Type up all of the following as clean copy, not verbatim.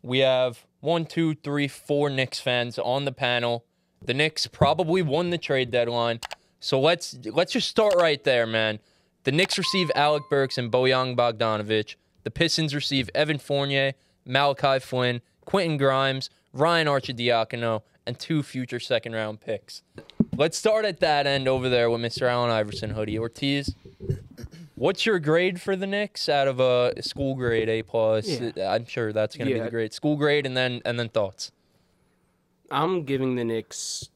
we have 1, 2, 3, 4 Knicks fans on the panel. The Knicks probably won the trade deadline. So let's just start right there, man. The Knicks receive Alec Burks and Bojan Bogdanovic. The Pistons receive Evan Fournier, Malachi Flynn, Quentin Grimes, Ryan Arcidiacono, and 2 future second-round picks. Let's start at that end over there with Mr. Allen Iverson, Hoodie. Ortiz, what's your grade for the Knicks out of a school grade, A+? Yeah. I'm sure that's going to be the grade. School grade and then thoughts. I'm giving the Knicks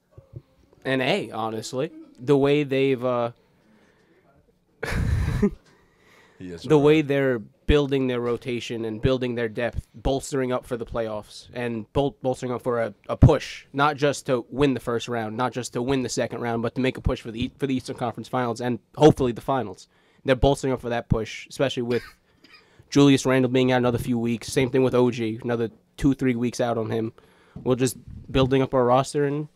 an A, honestly. The way they've the way they're building their rotation and building their depth, bolstering up for the playoffs and bolstering up for a push, not just to win the first round, not just to win the second round, but to make a push for the Eastern Conference Finals and hopefully the finals. They're bolstering up for that push, especially with Julius Randle being out another few weeks. Same thing with OG, another 2-3 weeks out on him. We're just building up our roster and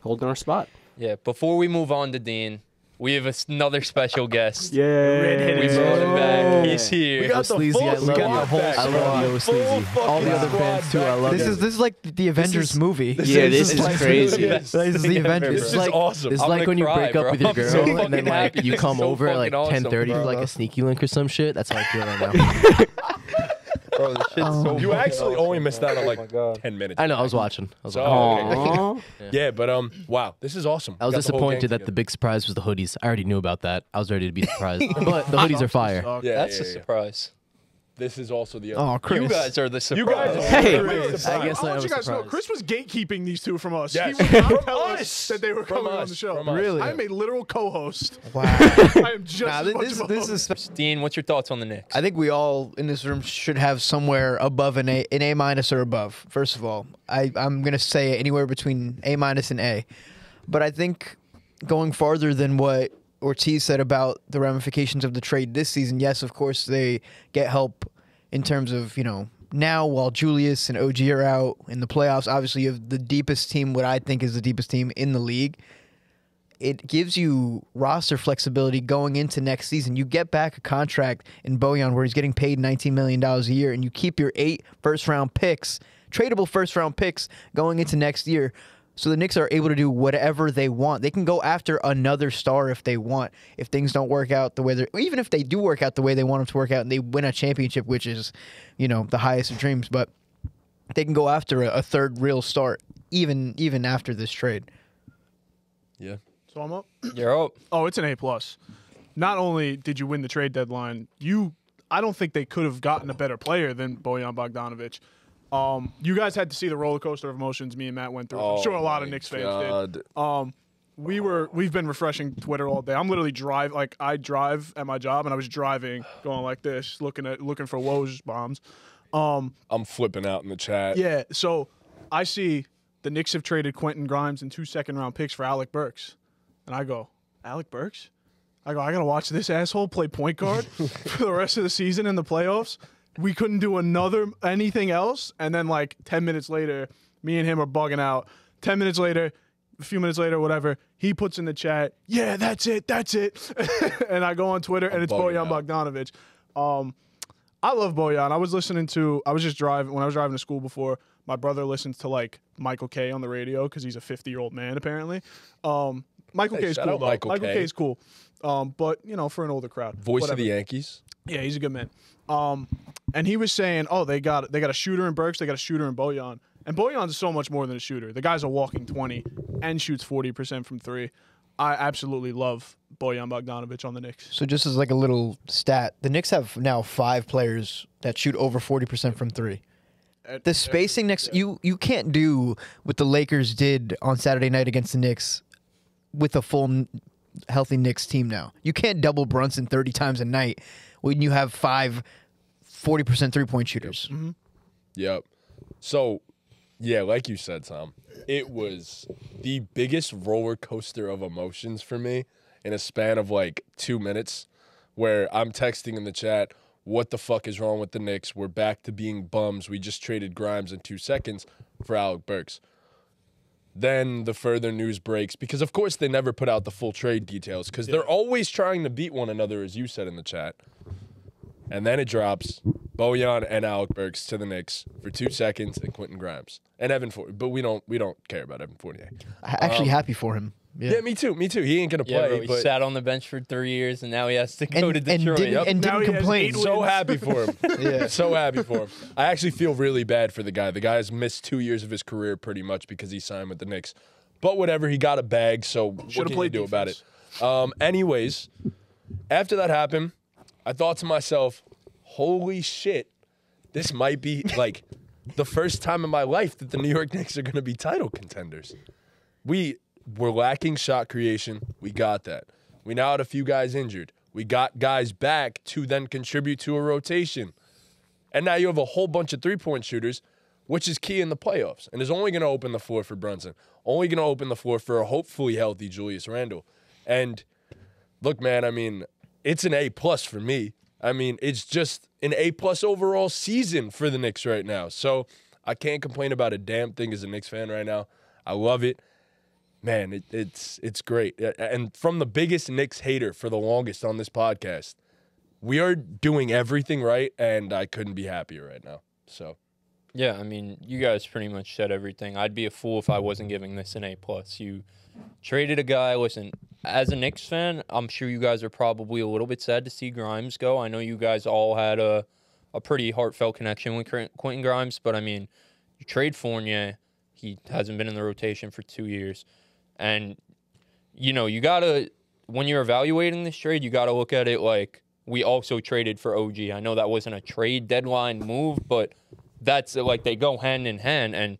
holding our spot. Yeah, before we move on to Dean, we have another special guest. Yeah, we brought him back. He's here. We got the Sleazy. full I love you. I love you, Sleazy. All the other bands too. I love this you. This is like the Avengers movie. This is crazy. This is the Avengers. This is awesome. It's I'm like when you cry, break up bro. with your I'm girl so and then fucking like happy. you This come is so over at like fucking 10:30 awesome, for like bro. a sneaky link or some shit. That's how I feel right now. Bro, this shit's so You actually only missed out on Oh like my God. 10 minutes. I know. I was watching. So, Aww. yeah, but wow, this is awesome. I was Got the whole gang disappointed that the together. big surprise was the hoodies. I already knew about that. I was ready to be surprised. But the hoodies are fire. Yeah, That's yeah, a yeah. surprise. This is also the Oh, Chris. You guys are the surprise. You guys are Hey. the surprise. I guess I I want was you guys to know, surprised. Chris was gatekeeping these two from us. Yes. He would not From tell us. us that they were From coming on us. the show. From us. Really? Yeah. I'm a literal co-host. Wow. I am just Nah, as much of a this host. is. Dean, what's your thoughts on the Knicks? I think we all in this room should have somewhere above an A minus or above. First of all, I'm gonna say anywhere between A minus and A, but I think going farther than what Ortiz said about the ramifications of the trade this season. Yes, of course they get help in terms of now while Julius and OG are out in the playoffs. Obviously, you have the deepest team, what I think is the deepest team in the league. It gives you roster flexibility going into next season. You get back a contract in Bojan where he's getting paid $19 million a year, and you keep your 8 first-round picks, tradable first-round picks, going into next year. So the Knicks are able to do whatever they want. They can go after another star if they want. If things don't work out the way they're, even if they do work out the way they want them to work out, and they win a championship, which is, the highest of dreams. But they can go after a third real star, even after this trade. Yeah. So I'm up. You're up. Oh, it's an A+. Not only did you win the trade deadline, I don't think they could have gotten a better player than Bojan Bogdanovic. You guys had to see the roller coaster of emotions me and Matt went through. I'm sure a lot of Knicks fans did. We've been refreshing Twitter all day. I'm literally I drive at my job and I was driving, going like this, looking for Woj bombs. I'm flipping out in the chat. Yeah, so I see the Knicks have traded Quentin Grimes and 2 second-round picks for Alec Burks. And I go, Alec Burks? I got to watch this asshole play point guard for the rest of the season in the playoffs. We couldn't do anything else. And then 10 minutes later, me and him are bugging out. 10 minutes later, a few minutes later, whatever, he puts in the chat, yeah, that's it. And I go on Twitter, and it's Bojan Bogdanovic. I love Bojan. I was just driving, when I was driving to school before, my brother listens to Michael K on the radio because he's a 50-year-old man, apparently. Michael K is cool, though. Michael K is cool. But, for an older crowd. Voice of the Yankees. Yeah, he's a good man. And he was saying, they got a shooter in Burks, they got a shooter in Bojan. And Bojan's so much more than a shooter. The guy's a walking 20 and shoots 40% from 3. I absolutely love Bojan Bogdanovic on the Knicks. So just as a little stat, the Knicks have now 5 players that shoot over 40% from 3. The spacing you can't do what the Lakers did on Saturday night against the Knicks with a full healthy Knicks team now. You can't double Brunson 30 times a night when you have 5 40% three-point shooters. Mm-hmm. Yep. So, yeah, like you said, Tom, it was the biggest roller coaster of emotions for me in a span of 2 minutes, where I'm texting in the chat, what the fuck is wrong with the Knicks? We're back to being bums. We just traded Grimes in 2 seconds for Alec Burks. Then the further news breaks, because of course they never put out the full trade details, because they're always trying to beat one another, as you said in the chat. And then it drops. Bojan and Alec Burks to the Knicks for 2 seconds and Quentin Grimes and Evan Fournier. But we don't care about Evan Fournier. Actually happy for him. Yeah, me too. He ain't gonna Yeah, play. bro, he but sat on the bench for 3 years, and now he has to go to and Detroit. didn't Now he has complain. 8 so happy for him. Yeah. So happy for him. I actually feel really bad for the guy. The guy has missed 2 years of his career pretty much because he signed with the Knicks. But whatever, he got a bag, so what can you do about it? Anyways, after that happened, I thought to myself, holy shit, this might be like the first time in my life that the New York Knicks are going to be title contenders. We were lacking shot creation. We got that. We now had a few guys injured. We got guys back to then contribute to a rotation. And now you have a whole bunch of three-point shooters, which is key in the playoffs and is only going to open the floor for Brunson, only going to open the floor for a hopefully healthy Julius Randle. And look, man, I mean, it's an A+ for me. I mean, it's just an A+ overall season for the Knicks right now. So I can't complain about a damn thing as a Knicks fan right now. I love it. Man, it's great. And from the biggest Knicks hater for the longest on this podcast, we are doing everything right, and I couldn't be happier right now. So, Yeah, I mean, you guys pretty much said everything. I'd be a fool if I wasn't giving this an A+. You traded a guy. Listen, as a Knicks fan, I'm sure you guys are probably a little bit sad to see Grimes go. I know you guys all had a pretty heartfelt connection with Quentin Grimes, but I mean, you trade Fournier. He hasn't been in the rotation for 2 years. And, you know, you got to, when you're evaluating this trade, you got to look at it like we also traded for OG. I know that wasn't a trade deadline move, but that's like they go hand in hand. And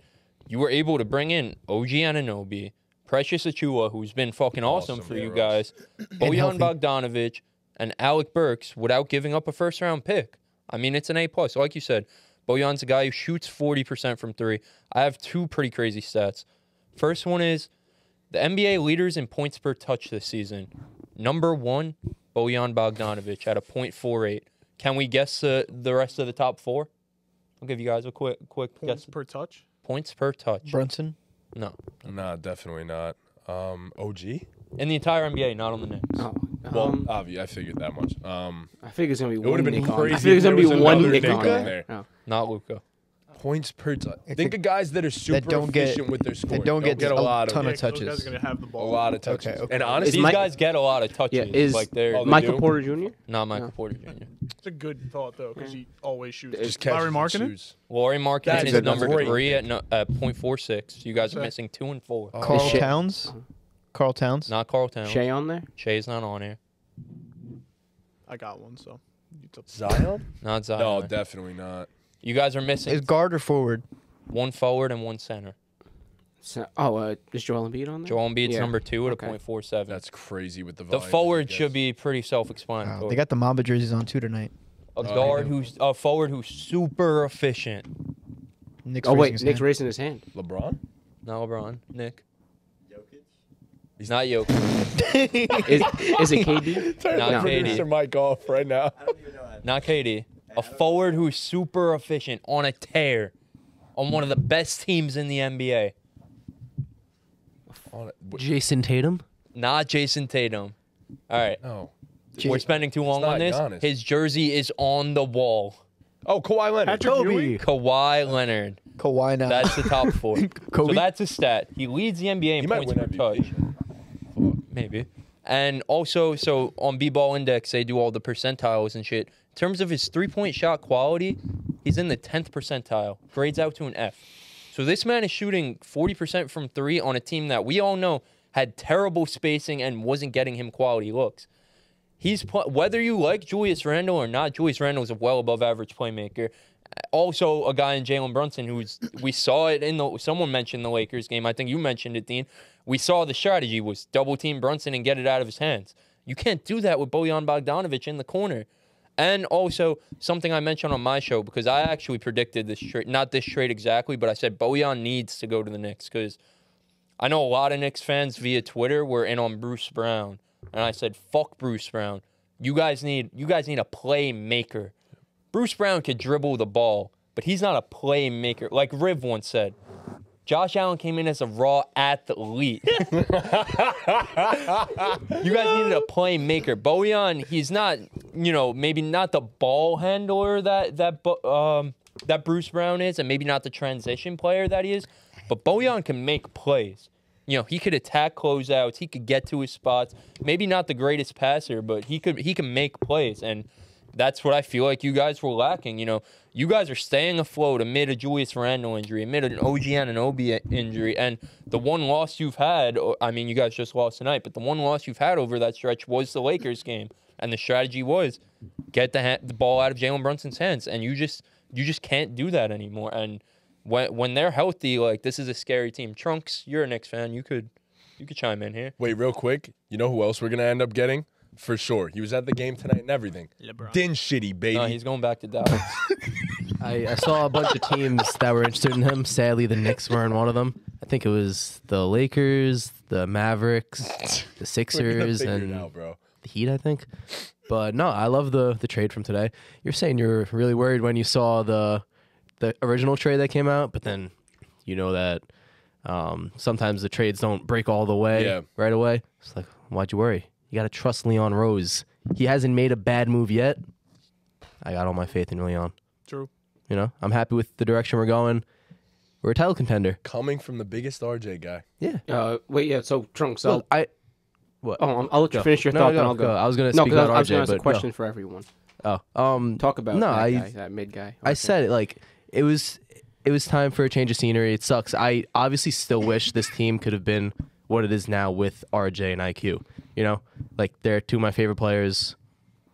you were able to bring in OG Anunoby, Precious Achiuwa, who's been fucking awesome for you guys, Bojan Bogdanovic, and Alec Burks without giving up a first-round pick. I mean, it's an A+. Like you said, Bojan's a guy who shoots 40% from three. I have two pretty crazy stats. First one is the NBA leaders in points per touch this season. Number 1, Bojan Bogdanovic at a .48. Can we guess the rest of the top 4? I'll give you guys a quick Points guess. per touch? Points per touch. Brunson? No. nah, definitely not. OG? In the entire NBA, not on the Knicks. Oh, Well, obviously, I figured that much. I figure it's gonna be It would one have been Nick on. crazy. I figure it's if gonna there be was one another Nick Nick on in there. there. Oh. Not Luka. Points per touch. It's Think of guys that are super don't get- efficient with their scoring. that don't get a lot ton of of Those guys touches. are going to have the a ball. lot of touches. Okay. And honestly, These Mike- guys get a lot of touches. Yeah, is like they're Oh, they Michael do? Porter Jr.? not Michael Porter Jr. It's a good thought, though, because he always shoots. just Larry catch Markkinen? shoes. Laurie Markkinen That's is good. number That's great. 3 at .46. You guys are Okay. missing 2 and 4. Carl Shea- Towns? Carl Towns? Not Carl Towns. Shea on there? Shay's not on here. I got one, so. You took- Zion? Not Zion. No, definitely not. You guys are missing Is guard or forward? 1 forward and 1 center. So, is Joel Embiid on there? Joel Embiid's Yeah. number 2 at Okay. a .47. That's crazy with the The volume that forward he should gets. be pretty Wow, self-explanatory. they got the Mamba jerseys on too tonight. A forward who's super efficient. Nick's Oh, raising wait. his Nick's hand. raising his hand. LeBron? Not LeBron. Nick. He's Not Jokic. Is it KD? Turn Not the KD. producer mic off right now. Not KD. A forward who's super efficient on a tear on one of the best teams in the NBA. Jason Tatum. Not Jason Tatum. All right. Oh. We're spending too long not on this. Giannis. His jersey is on the wall. Oh, Kawhi Leonard. Patrick Ewing? Kawhi Leonard. Kawhi now. That's the top 4. So Kobe? that's a stat. He leads the NBA He in might points win per touch. MVP. Maybe. And also, so on B-Ball Index, they do all the percentiles and shit. In terms of his three-point shot quality, he's in the 10th percentile. Grades out to an F. So this man is shooting 40% from 3 on a team that we all know had terrible spacing and wasn't getting him quality looks. Whether you like Julius Randle or not, Julius Randle is a well above average playmaker. Also, a guy in Jalen Brunson who's we saw it in someone mentioned the Lakers game. I think you mentioned it, Dean. We saw the strategy was double team Brunson and get it out of his hands. You can't do that with Bojan Bogdanovic in the corner. And also something I mentioned on my show because I actually predicted this trade, not this trade exactly, but I said Bojan needs to go to the Knicks because I know a lot of Knicks fans via Twitter were in on Bruce Brown, and I said fuck Bruce Brown. You guys need a playmaker. Bruce Brown could dribble the ball, but he's not a playmaker. Like Riv once said, Josh Allen came in as a raw athlete. You guys needed a playmaker. Bojan, he's not maybe not the ball handler that Bruce Brown is, and maybe not the transition player that he is, but Bojan can make plays. He could attack closeouts. He could get to his spots. Maybe not the greatest passer, but he can make plays, and that's what I feel like you guys were lacking. You guys are staying afloat amid a Julius Randle injury, amid an OG Anunoby injury, and the one loss you've had, I mean, you guys just lost tonight, but the one loss you've had over that stretch was the Lakers game, and the strategy was get the ball out of Jalen Brunson's hands, and you just can't do that anymore. And when they're healthy, like, this is a scary team. Trunks, you're a Knicks fan. You could chime in here. Wait, real quick. You know who else we're gonna end up getting? For sure. He was at the game tonight and everything. LeBron. Din shitty, baby. No, he's going back to Dallas. I saw a bunch of teams that were interested in him. Sadly, the Knicks weren't one of them. I think it was the Lakers, the Mavericks, the Sixers, and the Heat, I think. But no, I love the trade from today. You're saying you're really worried when you saw the original trade that came out, but then that sometimes the trades don't break all the way right away. It's like, why'd you worry? You got to trust Leon Rose. He hasn't made a bad move yet. I got all my faith in Leon. True. I'm happy with the direction we're going. We're a title contender. Coming from the biggest RJ guy. Yeah. Wait, yeah. So Trunks, What? I'll let you finish your thought, then I'll go. I was going to speak about RJ, I was going to ask but a question for everyone. Oh, Talk about that mid guy. I said it like it was time for a change of scenery. It sucks. I obviously still wish this team could have been what it is now with RJ and IQ. Like, they're two of my favorite players,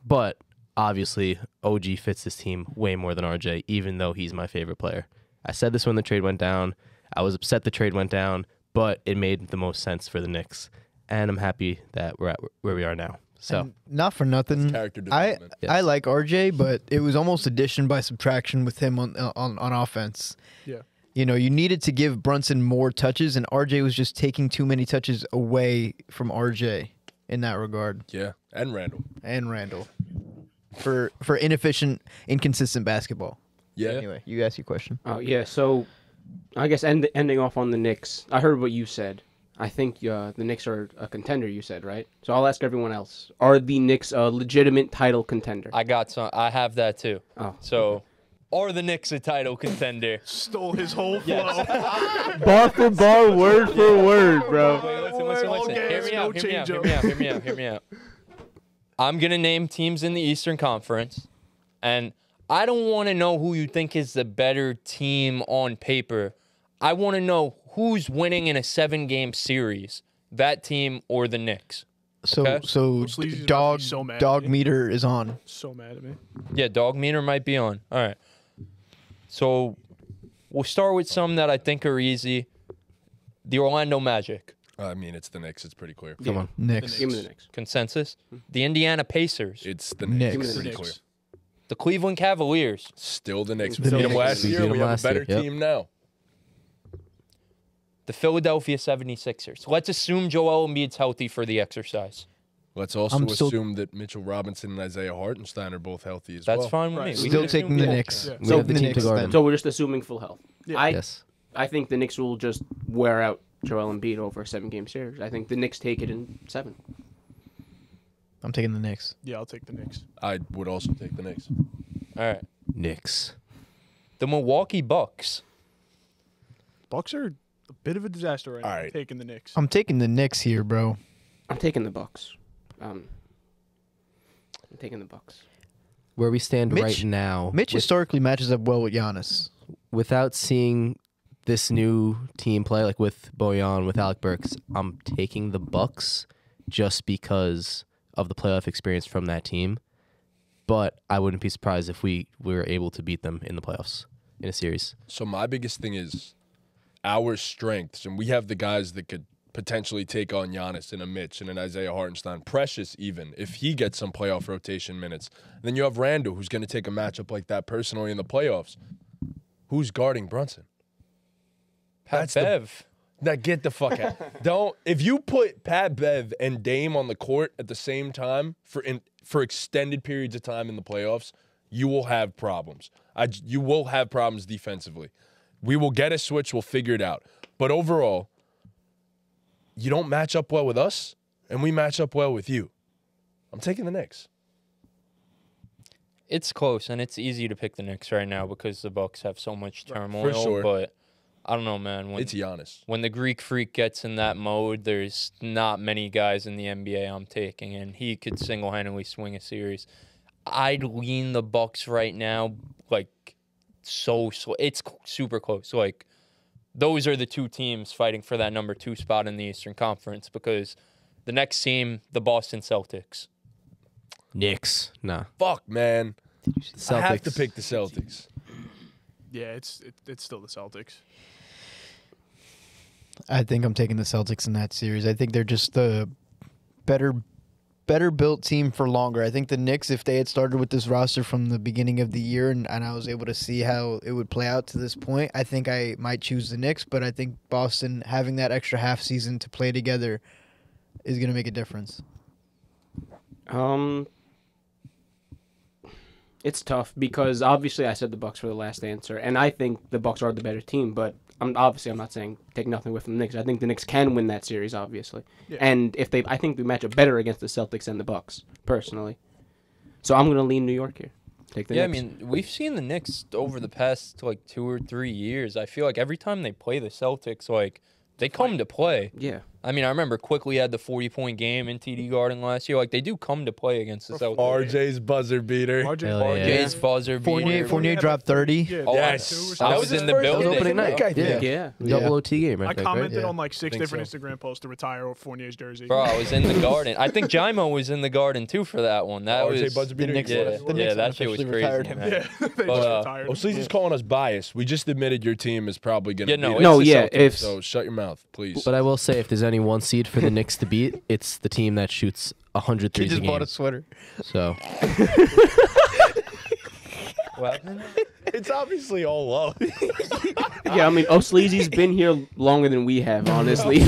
but obviously OG fits this team way more than RJ, even though he's my favorite player. I said this when the trade went down. I was upset the trade went down, but it made the most sense for the Knicks, and I'm happy that we're at where we are now. So, And not for nothing, Character development. I like RJ, but it was almost addition by subtraction with him on offense. Yeah. You needed to give Brunson more touches, and RJ was just taking too many touches away from RJ in that regard. Yeah, and Randall. For inefficient, inconsistent basketball. Yeah. Anyway, you ask your question. Oh yeah. So, I guess ending off on the Knicks. I heard what you said. I think the Knicks are a contender. You said, right? So I'll ask everyone else: are the Knicks a legitimate title contender? I have that too. Oh. So, are the Knicks a title contender? Stole his whole flow. Bar for bar, word for word, bro. Wait, listen. Hear me out. I'm going to name teams in the Eastern Conference, and I don't want to know who you think is the better team on paper. I want to know who's winning in a 7-game series, that team or the Knicks. So Okay. Sleazy's about to be so mad at dog me. meter is on. So mad at me. Yeah, dog meter might be on. All right. So we'll start with some that I think are easy. The Orlando Magic. I mean, it's the Knicks. It's pretty clear. come on. Knicks. Give me the Knicks. Consensus. The Indiana Pacers. It's the Knicks. Knicks. Give me the Pretty Knicks. clear. The Cleveland Cavaliers. Still the Knicks. We The beat them Knicks. last We year. beat 'em We have a last better year, yep. team now. The Philadelphia 76ers. Let's assume Joel Embiid's healthy for the exercise. Let's also I'm still- assume that Mitchell Robinson and Isaiah Hartenstein are both healthy as That's well. fine with Right. me. We Still can assume taking the both. Knicks. Yeah. We So have the the team Knicks to guard then. them. So we're just assuming full health. Yeah. Yes. I think the Knicks will just wear out Joel Embiid over a 7-game series. I think the Knicks take it in 7. I'm taking the Knicks. Yeah, I'll take the Knicks. I would also take the Knicks. All right. Knicks. The Milwaukee Bucks. Bucks are a bit of a disaster right now. All right. Taking the Knicks. I'm taking the Knicks here, bro. I'm taking the Bucks. I'm taking the Bucks. Where we stand Mitch- right now, Mitch historically matches up well with Giannis. without seeing this new team play, like with Bojan, with Alec Burks, I'm taking the Bucks just because of the playoff experience from that team. But I wouldn't be surprised if we were able to beat them in the playoffs in a series. So my biggest thing is our strengths, and we have the guys that could potentially take on Giannis and a Mitch and an Isaiah Hartenstein. Precious even, if he gets some playoff rotation minutes. And then you have Randall, who's going to take a matchup like that personally in the playoffs. Who's guarding Brunson? Pat Bev. Now get the fuck out. Don't. If you put Pat Bev and Dame on the court at the same time for extended periods of time in the playoffs, you will have problems. You will have problems defensively. We will get a switch. We'll figure it out. But overall, you don't match up well with us, and we match up well with you. I'm taking the Knicks. It's close, and it's easy to pick the Knicks right now because the Bucks have so much turmoil. sure. But I don't know, man. It's Giannis. When the Greek Freak gets in that mode, there's not many guys in the NBA I'm taking, and he could single-handedly swing a series. I'd lean the Bucks right now, like, so slow. It's super close. Like, those are the two teams fighting for that number 2 spot in the Eastern Conference because the next team, the Boston Celtics. Knicks. Nah. Fuck, man. Celtics. I have to pick the Celtics. Yeah, it's still the Celtics. I think I'm taking the Celtics in that series. I think they're just the better built team for longer. I think the Knicks, if they had started with this roster from the beginning of the year and I was able to see how it would play out to this point, I think I might choose the Knicks, but I think Boston having that extra half season to play together is going to make a difference. It's tough because obviously I said the Bucks for the last answer, and I think the Bucks are the better team. But I'm not saying take nothing away from the Knicks. I think the Knicks can win that series, obviously, and I think they match up better against the Celtics and the Bucks personally. So I'm gonna lean New York here. Take the Knicks. I mean, we've seen the Knicks over the past like 2 or 3 years. I feel like every time they play the Celtics, like they come to play. Yeah. I mean, I remember Quickly had the 40-point game in TD Garden last year. Like, they do come to play against the Celtics. RJ's buzzer beater. RJ's buzzer beater. Fournier dropped 30. Yeah, Yes. I was in the building. opening night. Yeah. Double OT game, right? I commented Yeah. on like 6 Think different so. Instagram posts to retire Fournier's jersey. Bro, I was in the Garden. I think Jaimo was in the Garden, too, for that one. That RJ was... buzzer beater. Knicks- Yeah, the Knicks that shit was unofficially crazy, retired him. man. Yeah, they But, just retired. Sleazy's calling us biased. We just admitted your team is probably going to Yeah, no, beat it's No, the yeah. Celtics. If So shut your mouth, please. But I will say, if there's any one seed for the Knicks to beat, it's the team that shoots 100 He threes a just bought game. a sweater. So It's obviously all low. Yeah, I mean, Sleazy's been here longer than we have, honestly.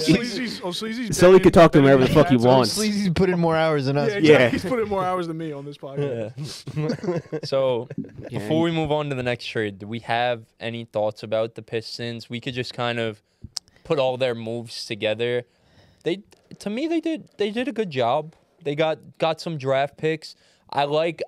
Sleazy's Sully could talk to him wherever the fuck he wants. Sleazy's put in more hours than us. Yeah, Yeah. he's put in more hours than me on this podcast. So, Yeah, before we move on to the next trade, do we have any thoughts about the Pistons? We could just kind of put all their moves together. To me, they did a good job. They got some draft picks. I like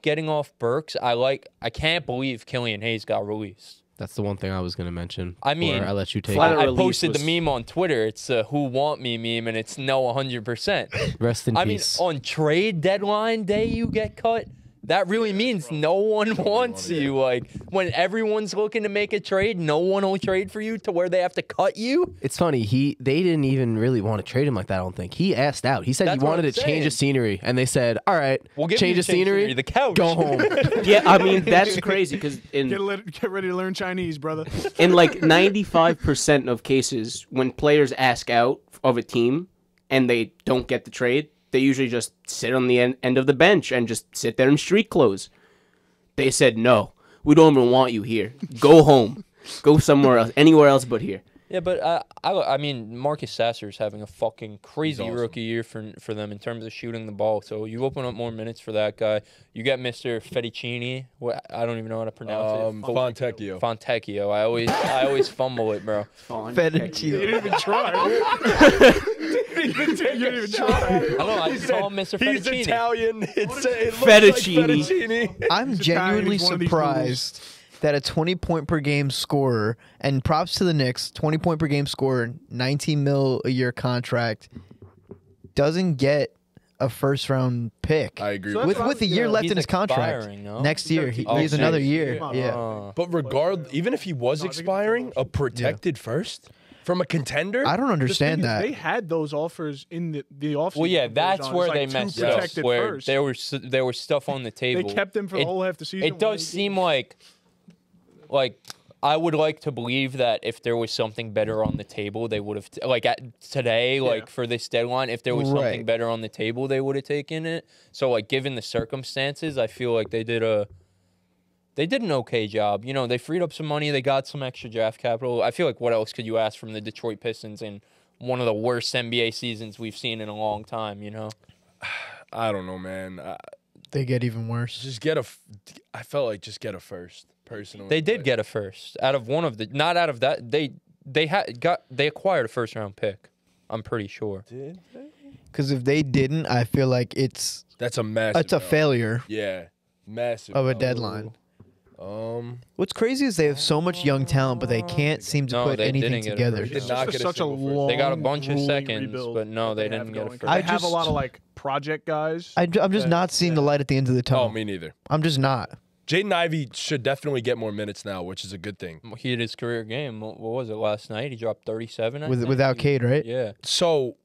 getting off Burks. I can't believe Killian Hayes got released. that's the one thing I was going to mention. I mean, before I let you take flat it. out- I release posted was- the meme on Twitter. It's a "Who Want Me" meme, and it's no 100%. Rest in I mean, peace. on trade deadline day, you get cut. That really means no one wants you. Like, when everyone's looking to make a trade, no one will trade for you to where they have to cut you. It's funny. They didn't even really want to trade him like that. I don't think he asked out. He said That's he what wanted I'm to change saying. of scenery, and they said, "All right, We'll give change you of scenery, the couch. go home." Yeah, I mean, that's crazy because Get ready to learn Chinese, brother. in like 95% of cases, when players ask out of a team and they don't get the trade, they usually just sit on the end of the bench and just sit there in street clothes. They said, no, we don't even want you here. Go home. Go somewhere else, anywhere else but here. Yeah, but I mean, Marcus Sasser's having a fucking crazy awesome. rookie year for them in terms of shooting the ball. So you open up more minutes for that guy. You got Mr. Fettuccini. I don't even know how to pronounce it. Fontecchio. Fontecchio. I always fumble it, bro. Fettuccine. You didn't even try. You didn't even try. I don't know. I just call him Mr. He's Fettuccini. Italian. It looks Fettuccine. like fettuccine. I'm Italian, genuinely he's one of these surprised that a 20-point per game scorer, and props to the Knicks, 20-point per game scorer, 19 mil a year contract, doesn't get a first-round pick. I agree. So with that's with a year left He's in his contract. expiring, no? Next year, he Oh, has okay. another year. Yeah. Yeah. But even if he was expiring, a protected first from a contender. I don't The understand thing is, that. they had those offers in the offseason. Well, yeah, for that's Bojan. where It's they like two messed up. protected Where first. there was stuff on the They table. kept him for the whole half the season. It does seem like I would like to believe that if there was something better on the table, they would have today, for this deadline, if there was something Right. better on the table, they would have taken it. So like given the circumstances, I feel like they did an okay job. You know, they freed up some money, they got some extra draft capital. I feel like what else could you ask from the Detroit Pistons in one of the worst NBA seasons we've seen in a long time, you know? I don't know, man. They get even worse. Just I felt like just get a first. Personally, They did get a first out of one of the not out of that they acquired a first round pick. I'm pretty sure. Did Because if they didn't, I feel like it's That's a massive. That's a no. failure Yeah, massive of a no. deadline. What's crazy is they have so much young talent, but they can't seem to No, put they anything didn't get a together. first Did not It's get such a single first. long, They got a bunch of grueling seconds, rebuild but no, that they have didn't get a going. first. They have a just- lot of like project guys. I'm just not seeing the light at the end of the tunnel. Oh, me neither. I'm just not. Jaden Ivey should definitely get more minutes now, which is a good thing. He had his career game. What was it last night? He dropped 37. I think. Without Cade, right? Yeah. So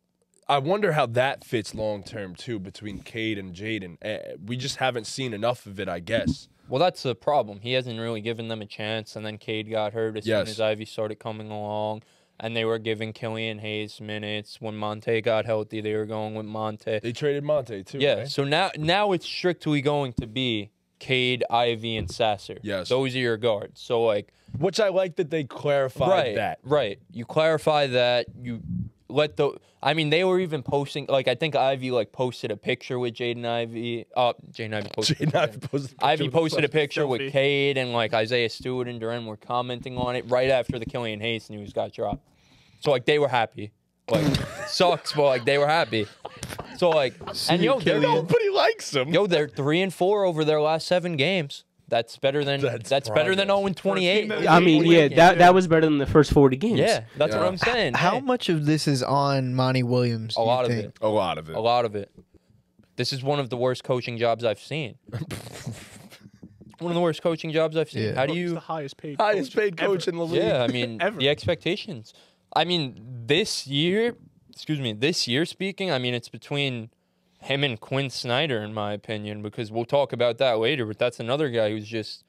I wonder how that fits long term too between Cade and Jaden. We just haven't seen enough of it, I guess. Well, that's the problem. He hasn't really given them a chance, and then Cade got hurt as soon as Ivy started coming along, and they were giving Killian Hayes minutes. When Monte got healthy, they were going with Monte. They traded Monte too. Yeah, right? so now it's strictly going to be Cade, Ivy, and Sasser. Yes. Those are your guards. So, like... Which I like that they clarified that. Right. You clarify that. You let the... I mean, they were even posting... Like, I think Ivy, like, posted a picture with Jaden Ivy. Jaden Ivy posted... Ivy posted a picture with selfie. Cade, and, like, Isaiah Stewart and Duren were commenting on it right after the Killian Hayes news got dropped. So, like, they were happy. Like, sucks, but, like, they were happy. So, like... And, yo, Nobody likes him. Yo, they're 3-4 over their last 7 games. That's better than that's better than 0-28. I mean, yeah, that was better than the first 40 games. Yeah, that's what I'm saying. How Hey, much of this is on Monty Williams? a lot of think? it. A lot of it. A lot of it. This is one of the worst coaching jobs I've seen. One of the worst coaching jobs I've seen. Yeah. How do He's the you? highest paid coach in the league. Yeah, I mean Ever. the expectations. I mean this year. This year speaking. I mean it's between him and Quinn Snyder, in my opinion, because we'll talk about that later. But that's another guy who's just.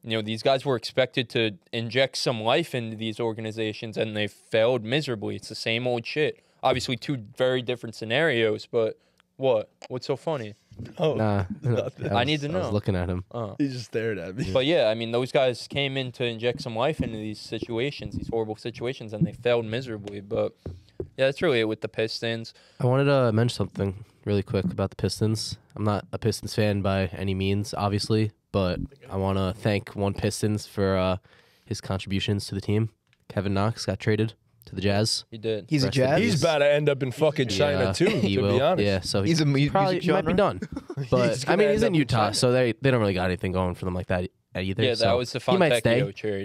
You know, these guys were expected to inject some life into these organizations, and they failed miserably. It's the same old shit. Obviously, 2 very different scenarios, but what? What's so funny? Nah, I need to I was know. looking at him. He just stared at me. But yeah, I mean, those guys came in to inject some life into these situations, these horrible situations, and they failed miserably. But yeah, that's really it with the Pistons. I wanted to mention something really quick about the Pistons. I'm not a Pistons fan by any means, obviously, but I want to thank one Pistons for his contributions to the team. Kevin Knox got traded to the Jazz. He did. He's a Rest in Jazz. He's about to end up in fucking China too, he to will. be honest. Yeah, so He's a music probably he might be genre? done. But He's I gonna mean, end he's up in in Utah, China. so they don't really got anything going for them like that either. Yeah, that so was the he might stay. Fontecchio trade.